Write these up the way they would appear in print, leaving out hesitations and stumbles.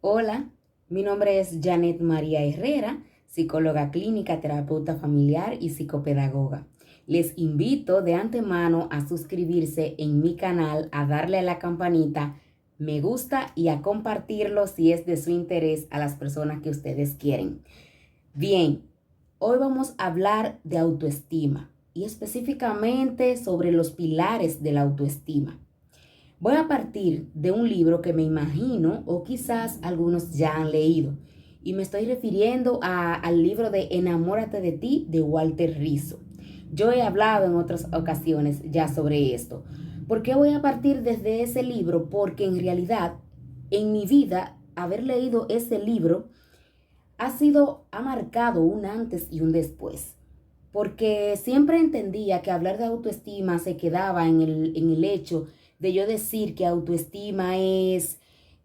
Hola, mi nombre es Janet María Herrera, psicóloga clínica, terapeuta familiar y psicopedagoga. Les invito de antemano a suscribirse en mi canal, a darle a la campanita, me gusta y a compartirlo si es de su interés a las personas que ustedes quieren. Bien, hoy vamos a hablar de autoestima y específicamente sobre los pilares de la autoestima. Voy a partir de un libro que me imagino o quizás algunos ya han leído y me estoy refiriendo al libro de Enamórate de ti de Walter Rizzo. Yo he hablado en otras ocasiones ya sobre esto. ¿Por qué voy a partir desde ese libro? Porque en realidad en mi vida haber leído ese libro ha marcado un antes y un después. Porque siempre entendía que hablar de autoestima se quedaba en el hecho de yo decir que autoestima es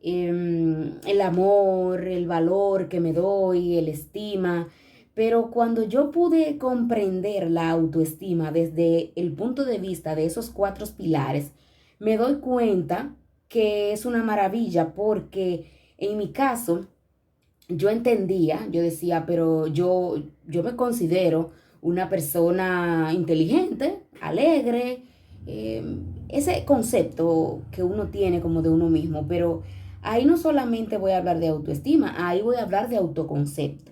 el amor, el valor que me doy, el estima. Pero cuando yo pude comprender la autoestima desde el punto de vista de esos cuatro pilares, me doy cuenta que es una maravilla porque en mi caso, yo entendía, yo decía, pero yo me considero una persona inteligente, alegre, eh, ese concepto que uno tiene como de uno mismo, pero ahí no solamente voy a hablar de autoestima, ahí voy a hablar de autoconcepto.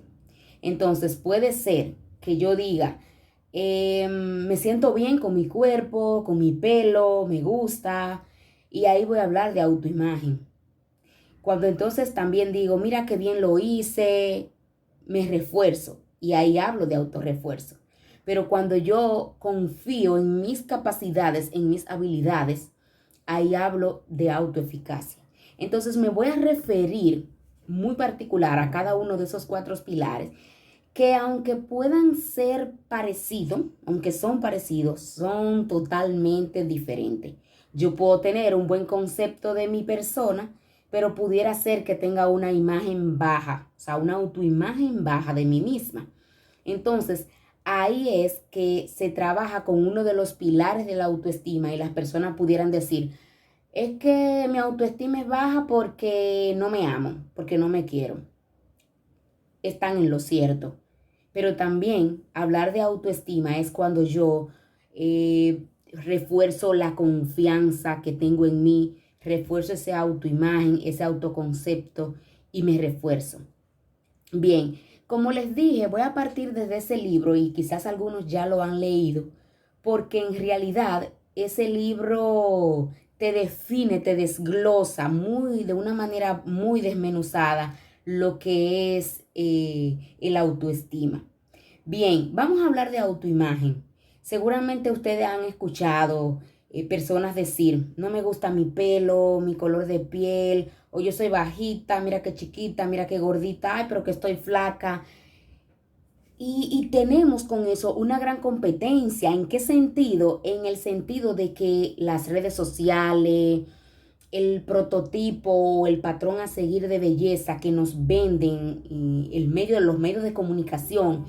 Entonces puede ser que yo diga, me siento bien con mi cuerpo, con mi pelo, me gusta, y ahí voy a hablar de autoimagen. Cuando entonces también digo, mira qué bien lo hice, me refuerzo y ahí hablo de autorrefuerzo. Pero cuando yo confío en mis capacidades, en mis habilidades, ahí hablo de autoeficacia. Entonces me voy a referir muy particular a cada uno de esos cuatro pilares que aunque puedan ser parecidos, aunque son parecidos, son totalmente diferentes. Yo puedo tener un buen concepto de mi persona, pero pudiera ser que tenga una imagen baja, o sea, una autoimagen baja de mí misma. Entonces, ahí es que se trabaja con uno de los pilares de la autoestima y las personas pudieran decir, es que mi autoestima es baja porque no me amo, porque no me quiero. Están en lo cierto. Pero también hablar de autoestima es cuando yo refuerzo la confianza que tengo en mí, refuerzo esa autoimagen, ese autoconcepto y me refuerzo. Bien, como les dije, voy a partir desde ese libro y quizás algunos ya lo han leído, porque en realidad ese libro te define, te desglosa de una manera muy desmenuzada lo que es el autoestima. Bien, vamos a hablar de autoimagen. Seguramente ustedes han escuchado personas decir, no me gusta mi pelo, mi color de piel, o yo soy bajita, mira qué chiquita, mira qué gordita, ay, pero que estoy flaca. Y tenemos con eso una gran competencia. ¿En qué sentido? En el sentido de que las redes sociales, el prototipo, el patrón a seguir de belleza que nos venden los medios de comunicación,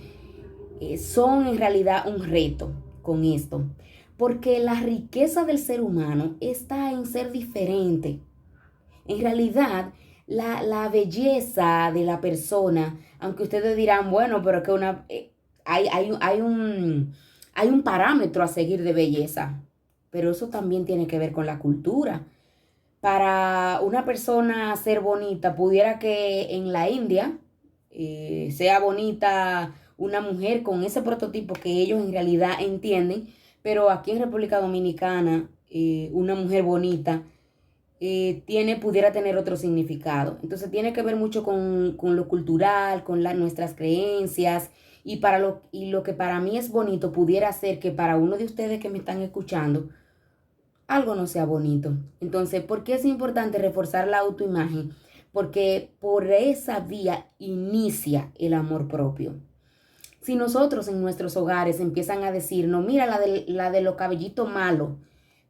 son en realidad un reto con esto, porque la riqueza del ser humano está en ser diferente. En realidad, la belleza de la persona, aunque ustedes dirán, bueno, pero que hay un parámetro a seguir de belleza, pero eso también tiene que ver con la cultura. Para una persona ser bonita, pudiera que en la India sea bonita una mujer con ese prototipo que ellos en realidad entienden, pero aquí en República Dominicana, una mujer bonita pudiera tener otro significado. Entonces tiene que ver mucho con lo cultural, con nuestras creencias, y lo que para mí es bonito pudiera ser que para uno de ustedes que me están escuchando, algo no sea bonito. Entonces, ¿por qué es importante reforzar la autoimagen? Porque por esa vía inicia el amor propio. Si nosotros en nuestros hogares empiezan a decir, no, mira la de los cabellitos malos,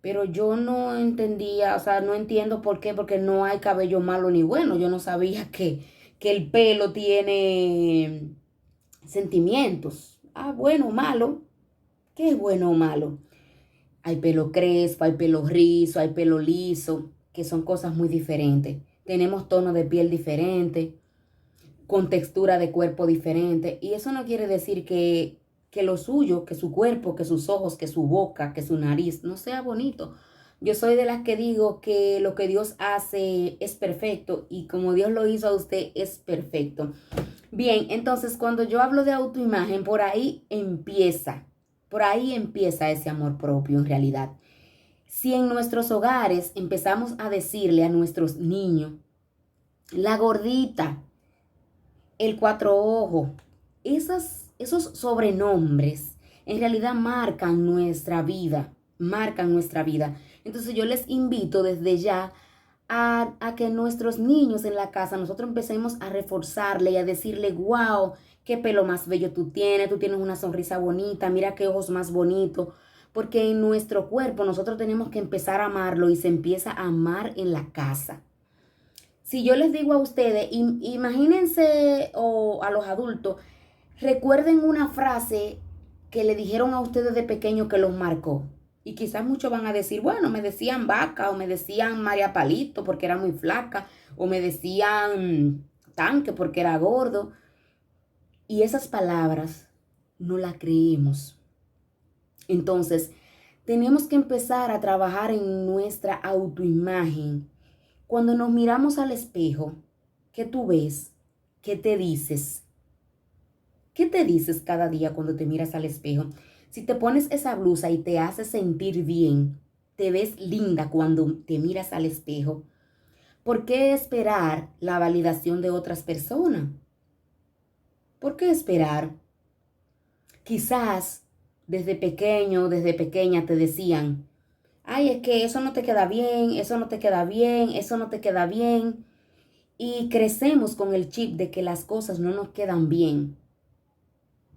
pero yo no entendía, o sea, no entiendo por qué, porque no hay cabello malo ni bueno. Yo no sabía que el pelo tiene sentimientos. Ah, bueno, malo. ¿Qué es bueno o malo? Hay pelo crespo, hay pelo rizo, hay pelo liso, que son cosas muy diferentes. tenemos tono de piel diferente, con textura de cuerpo diferente. Y eso no quiere decir que lo suyo, que su cuerpo, que sus ojos, que su boca, que su nariz no sea bonito. Yo soy de las que digo que lo que Dios hace es perfecto y como Dios lo hizo a usted es perfecto. Bien, entonces cuando yo hablo de autoimagen, por ahí empieza ese amor propio en realidad. Si en nuestros hogares empezamos a decirle a nuestros niños, la gordita, el cuatro ojos, esos sobrenombres en realidad marcan nuestra vida. Entonces yo les invito desde ya a que nuestros niños en la casa, nosotros empecemos a reforzarle y a decirle, wow, qué pelo más bello tú tienes una sonrisa bonita, mira qué ojos más bonitos. Porque en nuestro cuerpo nosotros tenemos que empezar a amarlo y se empieza a amar en la casa. Si yo les digo a ustedes, imagínense o a los adultos, recuerden una frase que le dijeron a ustedes de pequeño que los marcó. Y quizás muchos van a decir, bueno, me decían vaca o me decían María Palito porque era muy flaca o me decían tanque porque era gordo. Y esas palabras no las creemos. Entonces, tenemos que empezar a trabajar en nuestra autoimagen. Cuando nos miramos al espejo, ¿qué tú ves? ¿Qué te dices? ¿Qué te dices cada día cuando te miras al espejo? Si te pones esa blusa y te hace sentir bien, te ves linda cuando te miras al espejo. ¿Por qué esperar la validación de otras personas? ¿Por qué esperar? Quizás desde pequeño, desde pequeña te decían, ay, es que eso no te queda bien, eso no te queda bien, eso no te queda bien. Y crecemos con el chip de que las cosas no nos quedan bien.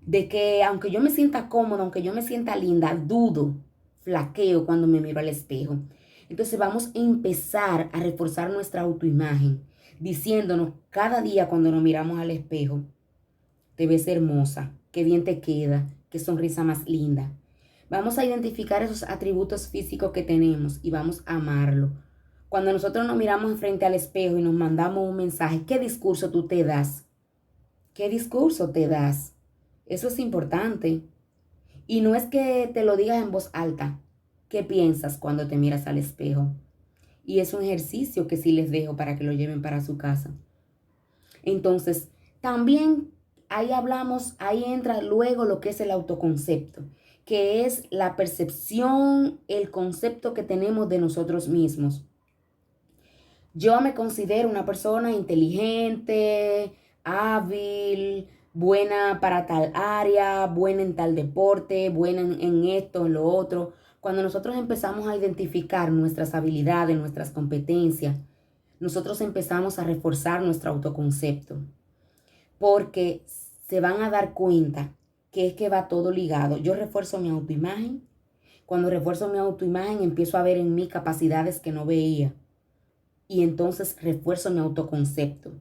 De que aunque yo me sienta cómoda, aunque yo me sienta linda, dudo, flaqueo cuando me miro al espejo. Entonces vamos a empezar a reforzar nuestra autoimagen, diciéndonos cada día cuando nos miramos al espejo, te ves hermosa, qué bien te queda, qué sonrisa más linda. Vamos a identificar esos atributos físicos que tenemos y vamos a amarlo. Cuando nosotros nos miramos frente al espejo y nos mandamos un mensaje, ¿qué discurso tú te das? ¿Qué discurso te das? Eso es importante. Y no es que te lo digas en voz alta. ¿Qué piensas cuando te miras al espejo? Y es un ejercicio que sí les dejo para que lo lleven para su casa. Entonces, también ahí entra luego lo que es el autoconcepto, que es la percepción, el concepto que tenemos de nosotros mismos. Yo me considero una persona inteligente, hábil, buena para tal área, buena en tal deporte, buena en esto, en lo otro. Cuando nosotros empezamos a identificar nuestras habilidades, nuestras competencias, nosotros empezamos a reforzar nuestro autoconcepto, porque se van a dar cuenta que es que va todo ligado. Yo refuerzo mi autoimagen. Cuando refuerzo mi autoimagen, empiezo a ver en mí capacidades que no veía. Y entonces refuerzo mi autoconcepto.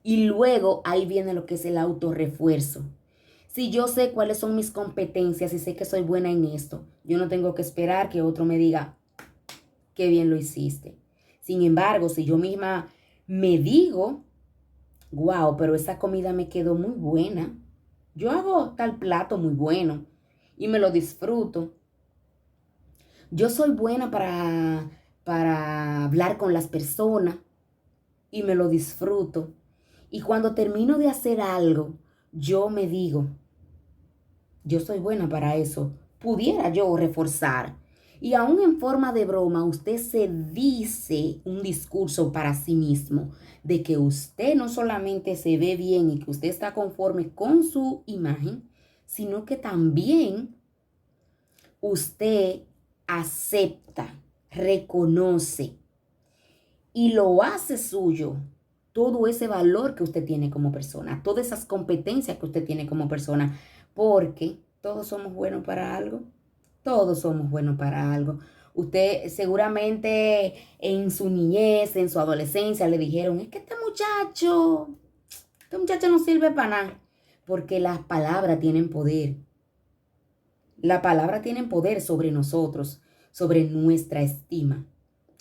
Y luego ahí viene lo que es el autorrefuerzo. Si yo sé cuáles son mis competencias y sé que soy buena en esto, yo no tengo que esperar que otro me diga, qué bien lo hiciste. Sin embargo, si yo misma me digo, wow, pero esa comida me quedó muy buena. Yo hago tal plato muy bueno y me lo disfruto. Yo soy buena para hablar con las personas y me lo disfruto. Y cuando termino de hacer algo, yo me digo, yo soy buena para eso. Pudiera yo reforzar. Y aún en forma de broma, usted se dice un discurso para sí mismo de que usted no solamente se ve bien y que usted está conforme con su imagen, sino que también usted acepta, reconoce y lo hace suyo todo ese valor que usted tiene como persona, todas esas competencias que usted tiene como persona, porque todos somos buenos para algo, todos somos buenos para algo. Usted seguramente en su niñez, en su adolescencia le dijeron, es que este muchacho no sirve para nada, porque las palabras tienen poder. La palabra tiene poder sobre nosotros, sobre nuestra estima.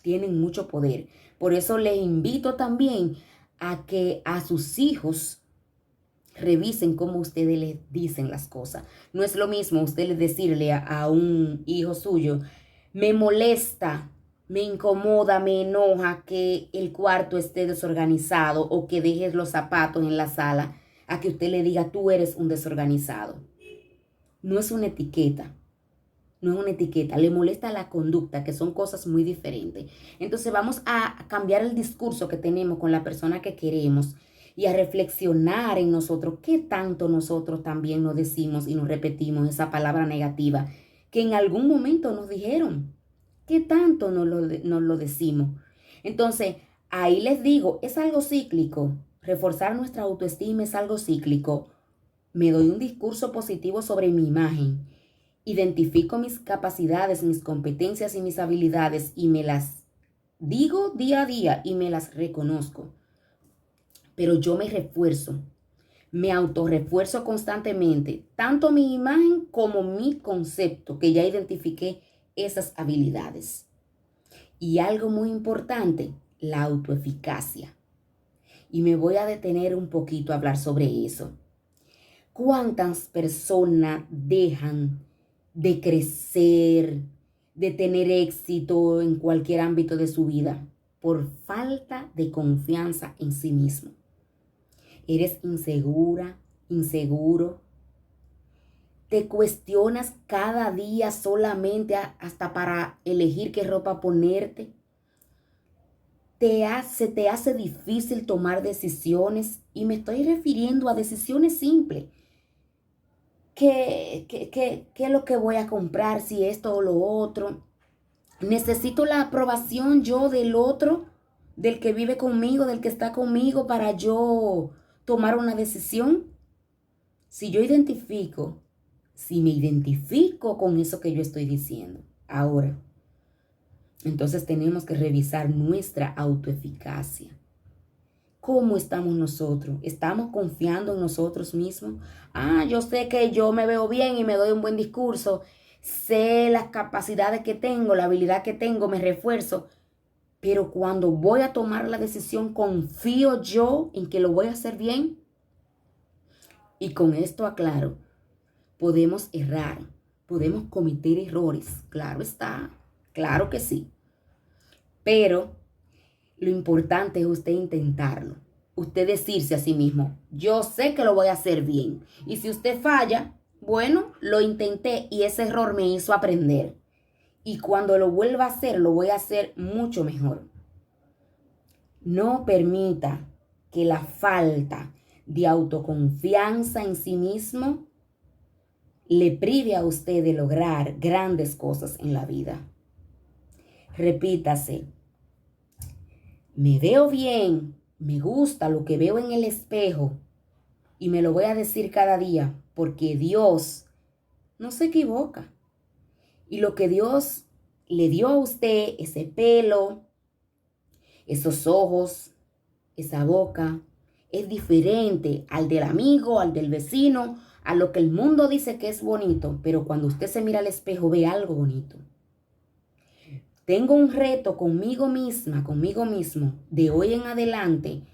Tienen mucho poder. Por eso les invito también a que a sus hijos revisen cómo ustedes les dicen las cosas. No es lo mismo ustedes decirle a un hijo suyo, me molesta, me incomoda, me enoja que el cuarto esté desorganizado o que dejes los zapatos en la sala, a que usted le diga, tú eres un desorganizado. No es una etiqueta. No es una etiqueta, le molesta la conducta, que son cosas muy diferentes. Entonces vamos a cambiar el discurso que tenemos con la persona que queremos y a reflexionar en nosotros qué tanto nosotros también nos decimos y nos repetimos esa palabra negativa que en algún momento nos dijeron. ¿Qué tanto nos lo decimos? Entonces, ahí les digo, es algo cíclico. Reforzar nuestra autoestima es algo cíclico. Me doy un discurso positivo sobre mi imagen. Identifico mis capacidades, mis competencias y mis habilidades y me las digo día a día y me las reconozco. Pero yo me refuerzo, me autorrefuerzo constantemente, tanto mi imagen como mi concepto, que ya identifiqué esas habilidades. Y algo muy importante, la autoeficacia. Y me voy a detener un poquito a hablar sobre eso. ¿Cuántas personas dejan de crecer, de tener éxito en cualquier ámbito de su vida por falta de confianza en sí mismo? Eres insegura, inseguro. Te cuestionas cada día solamente hasta para elegir qué ropa ponerte. Te hace difícil tomar decisiones y me estoy refiriendo a decisiones simples. ¿Qué es lo que voy a comprar? Si esto o lo otro. Necesito la aprobación yo del otro, del que vive conmigo, del que está conmigo para yo tomar una decisión. Si yo identifico, si me identifico con eso que yo estoy diciendo ahora, entonces tenemos que revisar nuestra autoeficacia. ¿Cómo estamos nosotros? ¿Estamos confiando en nosotros mismos? Yo sé que yo me veo bien y me doy un buen discurso. Sé las capacidades que tengo, la habilidad que tengo, me refuerzo. Pero cuando voy a tomar la decisión, ¿confío yo en que lo voy a hacer bien? Y con esto aclaro, podemos errar, podemos cometer errores. Claro está, claro que sí. Pero lo importante es usted intentarlo. Usted decirse a sí mismo, yo sé que lo voy a hacer bien. Y si usted falla, bueno, lo intenté y ese error me hizo aprender. Y cuando lo vuelva a hacer, lo voy a hacer mucho mejor. No permita que la falta de autoconfianza en sí mismo le prive a usted de lograr grandes cosas en la vida. Repítase, me veo bien, me gusta lo que veo en el espejo y me lo voy a decir cada día porque Dios no se equivoca. Y lo que Dios le dio a usted, ese pelo, esos ojos, esa boca, es diferente al del amigo, al del vecino, a lo que el mundo dice que es bonito, pero cuando usted se mira al espejo ve algo bonito. Tengo un reto conmigo misma, conmigo mismo, de hoy en adelante,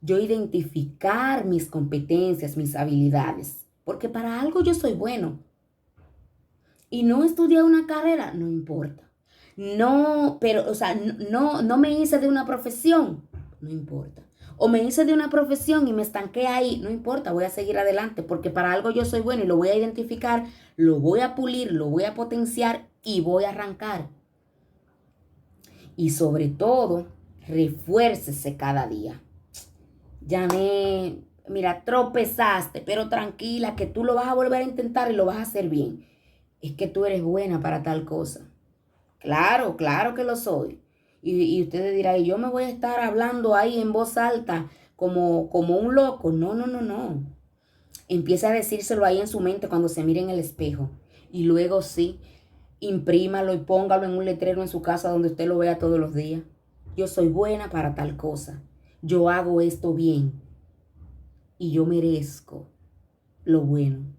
yo identificar mis competencias, mis habilidades, porque para algo yo soy bueno. Y no estudié una carrera, no importa. No, pero, o sea, no me hice de una profesión, no importa. O me hice de una profesión y me estanqué ahí, no importa, voy a seguir adelante, porque para algo yo soy bueno y lo voy a identificar, lo voy a pulir, lo voy a potenciar y voy a arrancar. Y sobre todo, refuércese cada día. Janet, mira, tropezaste, pero tranquila, que tú lo vas a volver a intentar y lo vas a hacer bien. Es que tú eres buena para tal cosa. Claro, claro que lo soy. Y ustedes dirán, ¿y yo me voy a estar hablando ahí en voz alta como un loco? No, no, no, no. Empieza a decírselo ahí en su mente cuando se mire en el espejo. Y luego sí, imprímalo y póngalo en un letrero en su casa donde usted lo vea todos los días. Yo soy buena para tal cosa. Yo hago esto bien. Y yo merezco lo bueno.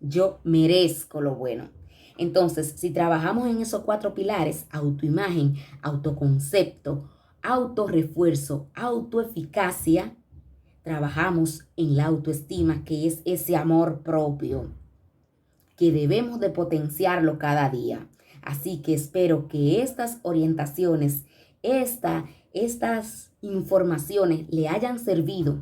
Yo merezco lo bueno. Entonces, si trabajamos en esos 4 pilares, autoimagen, autoconcepto, autorrefuerzo, autoeficacia, trabajamos en la autoestima, que es ese amor propio, que debemos de potenciarlo cada día. Así que espero que estas orientaciones, estas informaciones le hayan servido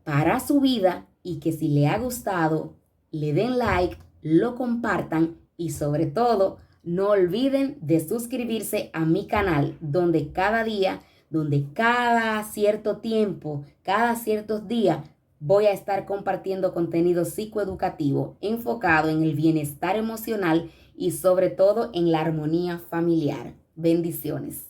para su vida y que si le ha gustado, le den like, lo compartan y sobre todo, no olviden de suscribirse a mi canal donde cada día, donde cada cierto tiempo, cada ciertos días, voy a estar compartiendo contenido psicoeducativo enfocado en el bienestar emocional y sobre todo en la armonía familiar. Bendiciones.